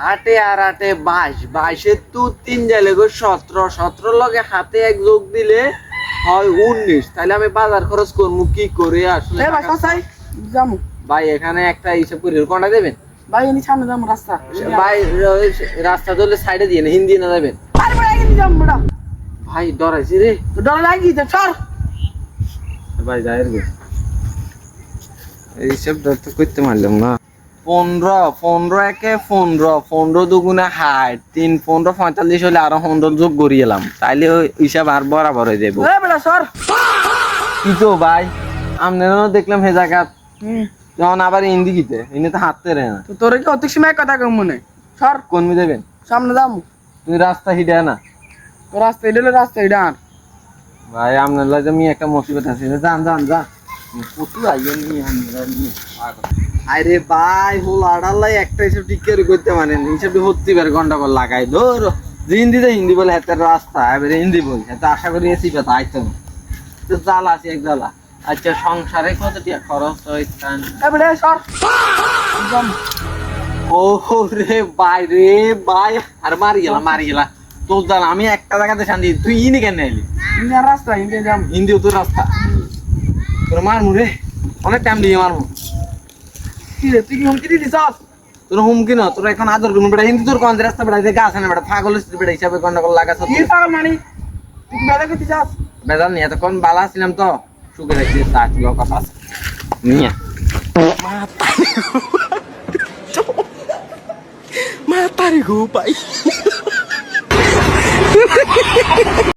আটে আর আটে 22 তু 3 যাইলে গো 17 লগে হাতে এক যোগ দিলে হয় 19। তাহলে আমি বাজার খরচ করবো কি করে আসলে? ভাই কসাই যামু ভাই এখানে একটা হিসাব করে কোনটা দেবেন ভাই এনি সামনে যামু রাস্তা ভাই? রাস্তা ধরলে সাইডে দিয়ে না, হিন্দি না দেবেন আরে ভাই এনি যামু বড়া ভাই? ডরাইছি রে, তো ডর লাগি তো সর ভাই যাই রে। এই সব ডর তো করতে মারলাম না। 15 একে 15 দুগুণে 60, 3 15 45 হলে আরো 15 যোগ করিয়ে এলাম, তাইলে ওই হিসাব আর বরাবর হয়ে যাবো। এ বড়া সর কি তো ভাই আমনেও দেখলাম হে জায়গা যখন আবার হিন্দি গিতে ইনি তো হাঁটতে রে না। তো তোরে কি অতিক সময় কথা কম মনে সর কোন মি দেবেন? সামনে যামু তুই রাস্তা হিডে না তো রাস্তা এডলে রাস্তা এডান ভাই আপনার লাগে আমি একটা মুসিবত আছে, যান যান যান কত আইয়েন নি আরে ভাই হোল আড়ালাই একটা হিসাব ঠিক করে করতে মানেন, হিসাবটি হতে পারে গন্ডগোল লাগাই ধর হিন্দিতে হিন্দি বলে হাতের রাস্তা এবারে হিন্দি বলি তো আশা করি এসি কথা আইতো না তো জ্বালা আছে এক জ্বালা। আচ্ছা সংসারে কত টাকা খরচ হইতান? এ বড়া সর যামু ও রে ভাই রে ভাই আর মারি গেলা তোর জান আমি একটা জায়গাতে শান্তি, তুই ইনি কেন এলি? ইনি রাস্তা ইনি যামু হিন্দিও তোর রাস্তা তোর মারমু রে, অনেক টাইম দিয়ে মারমু। কি রে তুই কি হুমকি দিছস? তোর হুমকি না, তোর এখন আদর করবো বেটা। হিন্দি তোর কোন রাস্তা বেটা যে গাছ না বেটা পাগল বেটা হিসাবে গন্ডগোল লাগাছ। কি পাগল মানি তুই বেদা কি দিছস? বেদাল নিয়ে এতক্ষণ বালা ছিলাম তো সুখে রাখছি তা ছিল কথা আছে নিয়ে Matarik ko pa